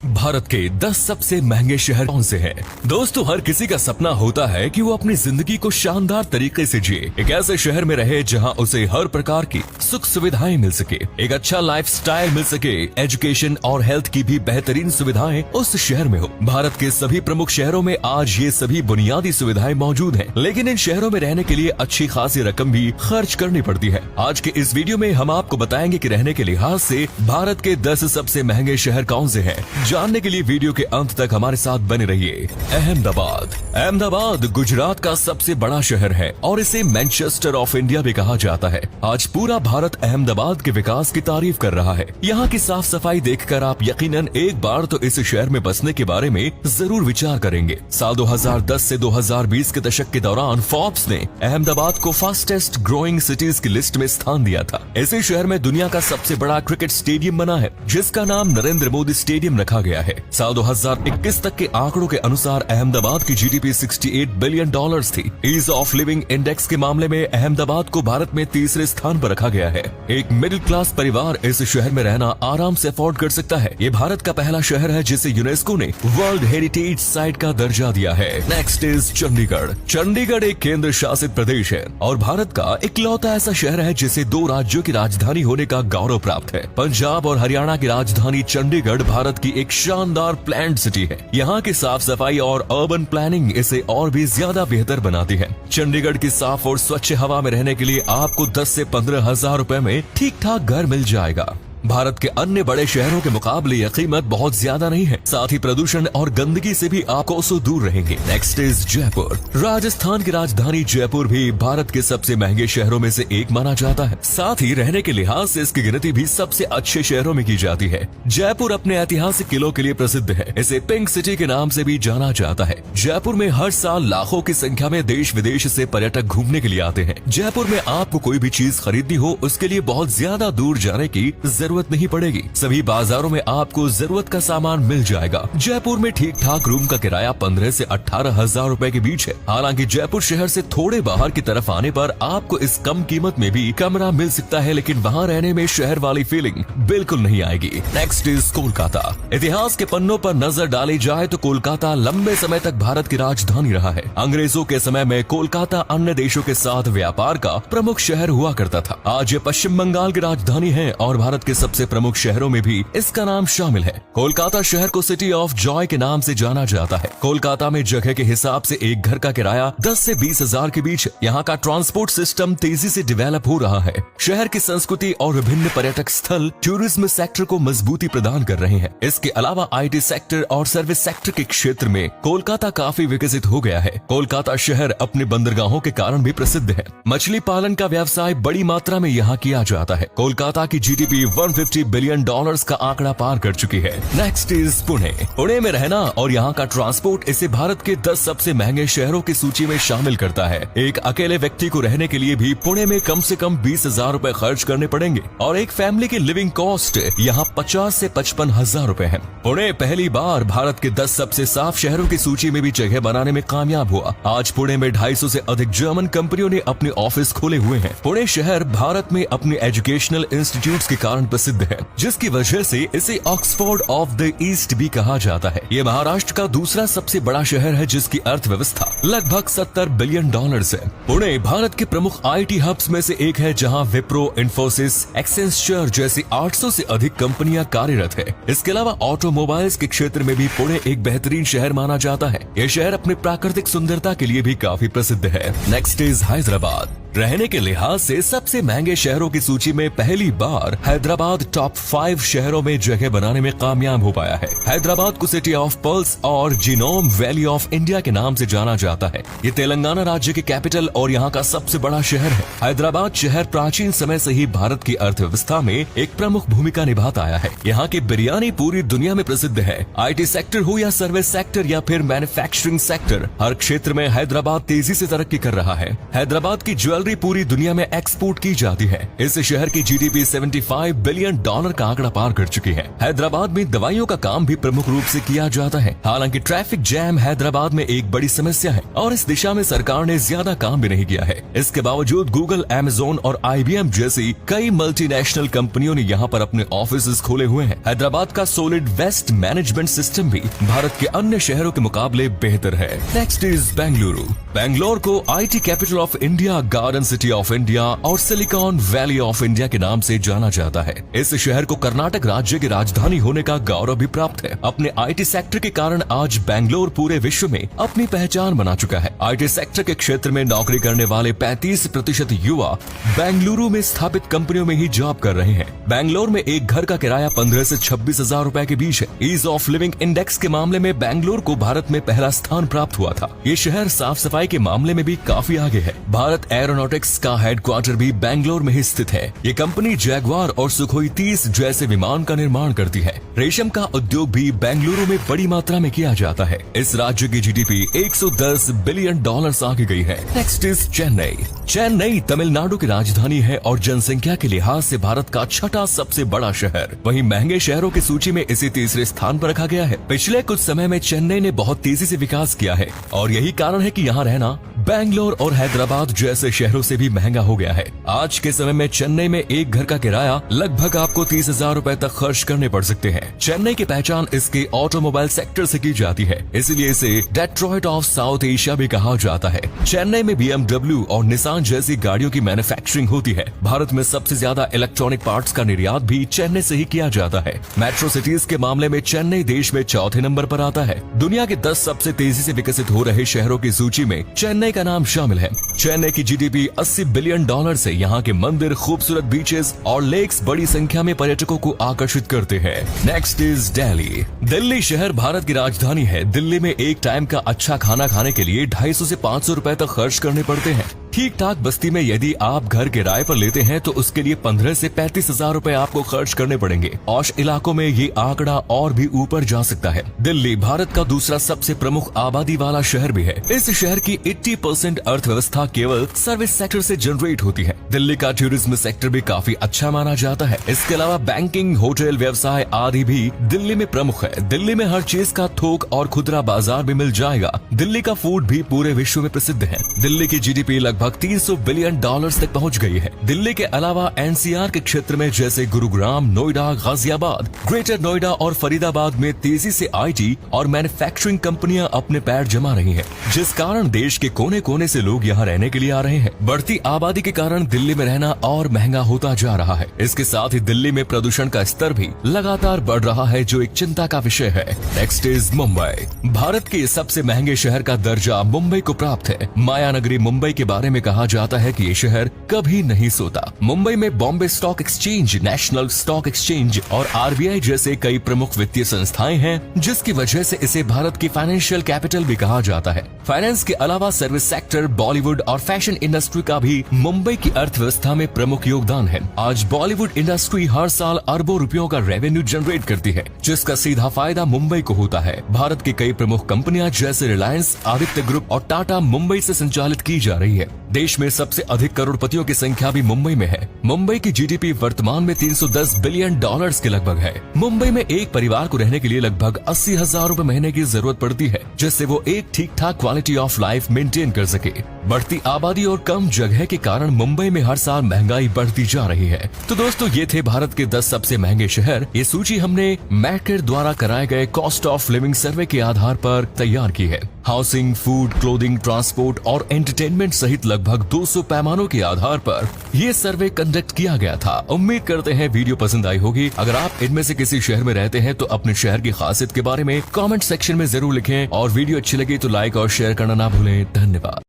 भारत के 10 सबसे महंगे शहर कौन से हैं? दोस्तों, हर किसी का सपना होता है कि वो अपनी जिंदगी को शानदार तरीके से जिए, एक ऐसे शहर में रहे जहां उसे हर प्रकार की सुख सुविधाएं मिल सके, एक अच्छा लाइफस्टाइल मिल सके, एजुकेशन और हेल्थ की भी बेहतरीन सुविधाएं उस शहर में हो। भारत के सभी प्रमुख शहरों में आज ये सभी बुनियादी सुविधाएं मौजूद हैं, लेकिन इन शहरों में रहने के लिए अच्छी खासी रकम भी खर्च करनी पड़ती है। आज के इस वीडियो में हम आपको बताएंगे कि रहने के लिहाज से भारत के 10 सबसे महंगे शहर कौन से हैं। जानने के लिए वीडियो के अंत तक हमारे साथ बने रहिए। अहमदाबाद गुजरात का सबसे बड़ा शहर है और इसे मैनचेस्टर ऑफ इंडिया भी कहा जाता है। आज पूरा भारत अहमदाबाद के विकास की तारीफ कर रहा है। यहाँ की साफ सफाई देखकर आप यकीनन एक बार तो इस शहर में बसने के बारे में जरूर विचार करेंगे। साल 2010 से 2020 के दशक के दौरान फोर्ब्स ने अहमदाबाद को फास्टेस्ट ग्रोइंग सिटीज की लिस्ट में स्थान दिया था। इसी शहर में दुनिया का सबसे बड़ा क्रिकेट स्टेडियम बना है, जिसका नाम नरेंद्र मोदी स्टेडियम रखा गया है। साल 2021 तक के आंकड़ों के अनुसार अहमदाबाद की जीडीपी 68 बिलियन डॉलर्स थी। ईज ऑफ लिविंग इंडेक्स के मामले में अहमदाबाद को भारत में तीसरे स्थान पर रखा गया है। एक मिडिल क्लास परिवार इस शहर में रहना आराम से अफोर्ड कर सकता है। ये भारत का पहला शहर है जिसे यूनेस्को ने वर्ल्ड हेरिटेज साइट का दर्जा दिया है। Next is Chandigarh. चंडीगढ़ एक केंद्र शासित प्रदेश है और भारत का इकलौता ऐसा शहर है जिसे 2 राज्यों की राजधानी होने का गौरव प्राप्त है। पंजाब और हरियाणा की राजधानी चंडीगढ़ भारत की एक शानदार प्लान्ड सिटी है। यहाँ की साफ सफाई और अर्बन प्लानिंग इसे और भी ज्यादा बेहतर बनाती है। चंडीगढ़ की साफ और स्वच्छ हवा में रहने के लिए आपको 10 से 15 हजार रुपए में ठीक ठाक घर मिल जाएगा। भारत के अन्य बड़े शहरों के मुकाबले यह कीमत बहुत ज्यादा नहीं है। साथ ही प्रदूषण और गंदगी से भी आप कोसों दूर रहेंगे। Next is Jaipur. राजस्थान की राजधानी जयपुर भी भारत के सबसे महंगे शहरों में से एक माना जाता है। साथ ही रहने के लिहाज से इसकी गिनती भी सबसे अच्छे शहरों में की जाती है। जयपुर अपने ऐतिहासिक किलों के लिए प्रसिद्ध है। इसे पिंक सिटी के नाम से भी जाना जाता है। जयपुर में हर साल लाखों की संख्या में देश विदेश से पर्यटक घूमने के लिए आते हैं। जयपुर में आपको कोई भी चीज खरीदनी हो, उसके लिए बहुत ज्यादा दूर जाने की जरूरत नहीं पड़ेगी। सभी बाजारों में आपको जरूरत का सामान मिल जाएगा। जयपुर में ठीक ठाक रूम का किराया 15 से 18 हजार रुपए के बीच है। हालांकि जयपुर शहर से थोड़े बाहर की तरफ आने पर आपको इस कम कीमत में भी कमरा मिल सकता है, लेकिन वहाँ रहने में शहर वाली फीलिंग बिल्कुल नहीं आएगी। Next is Kolkata. इतिहास के पन्नों पर नजर डाली जाए तो कोलकाता लंबे समय तक भारत की राजधानी रहा है। अंग्रेजों के समय में कोलकाता अन्य देशों के साथ व्यापार का प्रमुख शहर हुआ करता था। आज ये पश्चिम बंगाल की राजधानी है और भारत के सबसे प्रमुख शहरों में भी इसका नाम शामिल है। कोलकाता शहर को सिटी ऑफ जॉय के नाम से जाना जाता है। कोलकाता में जगह के हिसाब से एक घर का किराया 10 से 20 हजार के बीच है। यहाँ का ट्रांसपोर्ट सिस्टम तेजी से डेवलप हो रहा है। शहर की संस्कृति और विभिन्न पर्यटक स्थल टूरिज्म सेक्टर को मजबूती प्रदान कर रहे हैं। इसके अलावा IT सेक्टर और सर्विस सेक्टर के क्षेत्र में कोलकाता काफी विकसित हो गया है। कोलकाता शहर अपने बंदरगाहों के कारण भी प्रसिद्ध है। मछली पालन का व्यवसाय बड़ी मात्रा में यहाँ किया जाता है। कोलकाता की जीडीपी 150 बिलियन डॉलर्स का आंकड़ा पार कर चुकी है। Next is Pune. पुणे में रहना और यहाँ का ट्रांसपोर्ट इसे भारत के 10 सबसे महंगे शहरों की सूची में शामिल करता है। एक अकेले व्यक्ति को रहने के लिए भी पुणे में कम से कम 20 हजार रुपए खर्च करने पड़ेंगे और एक फैमिली की लिविंग कॉस्ट यहाँ 50 से 55 हजार रुपए है। पुणे पहली बार भारत के 10 सबसे साफ शहरों की सूची में भी जगह बनाने में कामयाब हुआ। आज पुणे में 250 से अधिक जर्मन कंपनियों ने अपने ऑफिस खोले हुए हैं। पुणे शहर भारत में अपने एजुकेशनल इंस्टीट्यूट्स के कारण प्रसिद्ध है, जिसकी वजह से इसे ऑक्सफोर्ड ऑफ द ईस्ट भी कहा जाता है। ये महाराष्ट्र का दूसरा सबसे बड़ा शहर है जिसकी अर्थव्यवस्था लगभग 70 बिलियन डॉलर्स है। पुणे भारत के प्रमुख IT हब्स में से एक है, जहां विप्रो, इन्फोसिस, एक्सेंचर जैसी 800 से अधिक कंपनियां कार्यरत है। इसके अलावा ऑटोमोबाइल्स के क्षेत्र में भी पुणे एक बेहतरीन शहर माना जाता है। यह शहर अपनी प्राकृतिक सुंदरता के लिए भी काफी प्रसिद्ध है। Next is Hyderabad. रहने के लिहाज से सबसे महंगे शहरों की सूची में पहली बार हैदराबाद टॉप 5 शहरों में जगह बनाने में कामयाब हो पाया है। हैदराबाद को सिटी ऑफ पर्ल्स और जीनोम वैली ऑफ इंडिया के नाम से जाना जाता है। ये तेलंगाना राज्य की कैपिटल और यहाँ का सबसे बड़ा शहर है। हैदराबाद शहर प्राचीन समय से ही भारत की अर्थव्यवस्था में एक प्रमुख भूमिका निभाता आया है। यहाँ की बिरयानी पूरी दुनिया में प्रसिद्ध है। IT सेक्टर हो या सर्विस सेक्टर या फिर मैन्युफैक्चरिंग सेक्टर, हर क्षेत्र में हैदराबाद तेजी से तरक्की कर रहा है। हैदराबाद की ज्वेलरी ज्वेलरी पूरी दुनिया में एक्सपोर्ट की जाती है। इस शहर की जीडीपी $75 बिलियन का आंकड़ा पार कर चुकी है। हैदराबाद में दवाइयों का काम भी प्रमुख रूप से किया जाता है। हालांकि ट्रैफिक जैम हैदराबाद में एक बड़ी समस्या है और इस दिशा में सरकार ने ज्यादा काम भी नहीं किया है। इसके बावजूद गूगल, अमेज़न और IBM जैसी कई मल्टीनेशनल कंपनियों ने यहाँ पर अपने ऑफिस खोले हुए हैं। हैदराबाद का सॉलिड वेस्ट मैनेजमेंट सिस्टम भी भारत के अन्य शहरों के मुकाबले बेहतर है। Next is Bengaluru. बेंगलोर को IT capital of India, garden city of India और सिलिकॉन वैली ऑफ इंडिया के नाम से जाना जाता है। इस शहर को कर्नाटक राज्य की राजधानी होने का गौरव भी प्राप्त है। अपने IT सेक्टर के कारण आज बेंगलोर पूरे विश्व में अपनी पहचान बना चुका है। IT सेक्टर के क्षेत्र में नौकरी करने वाले 35% युवा बेंगलुरु में स्थापित कंपनियों में ही जॉब कर रहे हैं। बेंगलोर में एक घर का किराया 15 से 26 हजार रुपए के बीच है। ईज ऑफ लिविंग इंडेक्स के मामले में बेंगलोर को भारत में पहला स्थान प्राप्त हुआ था। ये शहर साफ सफाई के मामले में भी काफी आगे है। भारत एरोनॉटिक्स का हेडक्वार्टर भी बेंगलोर में ही स्थित है। ये कंपनी जैगवार और सुखोई 30 जैसे विमान का निर्माण करती है। रेशम का उद्योग भी बेंगलुरु में बड़ी मात्रा में किया जाता है। इस राज्य की जीडीपी $110 बिलियन आगे गई है। Next is Chennai. चेन्नई तमिलनाडु की राजधानी है और जनसंख्या के लिहाज से भारत का छठा सबसे बड़ा शहर। वहीं महंगे शहरों की सूची में इसे तीसरे स्थान पर रखा गया है। पिछले कुछ समय में चेन्नई ने बहुत तेजी से विकास किया है और यही कारण है कि यहाँ रहना बेंगलोर और हैदराबाद जैसे शहरों से भी महंगा हो गया है। आज के समय में चेन्नई में एक घर का किराया लगभग आपको 30,000 रुपए तक खर्च करने पड़ सकते हैं। चेन्नई की पहचान इसके ऑटोमोबाइल सेक्टर से की जाती है, इसलिए इसे डेट्रॉइट ऑफ साउथ एशिया भी कहा जाता है। चेन्नई में BMW और निसान जैसी गाड़ियों की मैन्युफैक्चरिंग होती है। भारत में सबसे ज्यादा इलेक्ट्रॉनिक पार्ट्स का निर्यात भी चेन्नई से ही किया जाता है। मेट्रो सिटीज के मामले में चेन्नई देश में चौथे नंबर पर आता है। दुनिया के 10 सबसे तेजी से विकसित हो रहे शहरों की सूची में चेन्नई का नाम शामिल है। चेन्नई की जीडीपी $80 बिलियन से यहाँ के मंदिर, खूबसूरत बीचेस और लेक्स बड़ी संख्या में पर्यटकों को आकर्षित करते हैं। Next is Delhi. दिल्ली शहर भारत की राजधानी है। दिल्ली में एक टाइम का अच्छा खाना खाने के लिए 250 से 500 रुपए तक खर्च करने पड़ते हैं। ठीक ठाक बस्ती में यदि आप घर किराए पर लेते हैं तो उसके लिए 15 से 35 हजार रुपए आपको खर्च करने पड़ेंगे। औश इलाकों में ये आंकड़ा और भी ऊपर जा सकता है। दिल्ली भारत का दूसरा सबसे प्रमुख आबादी वाला शहर भी है। इस शहर की 80% अर्थव्यवस्था केवल सर्विस सेक्टर से जनरेट होती है। दिल्ली का टूरिज्म सेक्टर भी काफी अच्छा माना जाता है। इसके अलावा बैंकिंग, होटल व्यवसाय आदि भी दिल्ली में प्रमुख है। दिल्ली में हर चीज का थोक और खुदरा बाजार भी मिल जाएगा। दिल्ली का फूड भी पूरे विश्व में प्रसिद्ध है। दिल्ली की जीडीपी लगभग $300 बिलियन तक पहुंच गई है। दिल्ली के अलावा NCR के क्षेत्र में जैसे गुरुग्राम, नोएडा, गाजियाबाद, ग्रेटर नोएडा और फरीदाबाद में तेजी से IT और मैन्युफैक्चरिंग कंपनियां अपने पैर जमा रही हैं, जिस कारण देश के कोने कोने से लोग यहां रहने के लिए आ रहे हैं। बढ़ती आबादी के कारण दिल्ली में रहना और महंगा होता जा रहा है। इसके साथ ही दिल्ली में प्रदूषण का स्तर भी लगातार बढ़ रहा है, जो एक चिंता का विषय है। Next is Mumbai. भारत के सबसे महंगे शहर का दर्जा मुंबई को प्राप्त है। माया नगरी मुंबई के बारे में कहा जाता है कि ये शहर कभी नहीं सोता। मुंबई में Bombay stock exchange, national stock exchange और RBI जैसे कई प्रमुख वित्तीय संस्थाएं हैं, जिसकी वजह से इसे भारत की फाइनेंशियल कैपिटल भी कहा जाता है। फाइनेंस के अलावा सर्विस सेक्टर, बॉलीवुड और फैशन इंडस्ट्री का भी मुंबई की अर्थव्यवस्था में प्रमुख योगदान है। आज बॉलीवुड इंडस्ट्री हर साल अरबों रुपयों का रेवेन्यू जनरेट करती है, जिसका सीधा फायदा मुंबई को होता है। भारत की कई प्रमुख कंपनियां जैसे रिलायंस, आदित्य ग्रुप और टाटा मुंबई से संचालित की जा रही है। देश में सबसे अधिक करोड़पतियों की संख्या भी मुंबई में है। मुंबई की जीडीपी वर्तमान में $310 बिलियन के लगभग है। मुंबई में एक परिवार को रहने के लिए लगभग 80,000 रुपए महीने की जरूरत पड़ती है, जिससे वो एक ठीक ठाक क्वालिटी ऑफ लाइफ मेंटेन कर सके। बढ़ती आबादी और कम जगह के कारण मुंबई में हर साल महंगाई बढ़ती जा रही है। तो दोस्तों, ये थे भारत के 10 सबसे महंगे शहर। ये सूची हमने मैकेर द्वारा कराए गए कॉस्ट ऑफ लिविंग सर्वे के आधार पर तैयार की है। हाउसिंग, फूड, क्लोथिंग, ट्रांसपोर्ट और एंटरटेनमेंट सहित लगभग 200 पैमानों के आधार पर ये सर्वे कंडक्ट किया गया था। उम्मीद करते हैं वीडियो पसंद आई होगी। अगर आप इनमें से किसी शहर में रहते हैं तो अपने शहर की खासियत के बारे में कमेंट सेक्शन में जरूर लिखें और वीडियो अच्छी लगी तो लाइक और शेयर करना ना भूलें। धन्यवाद।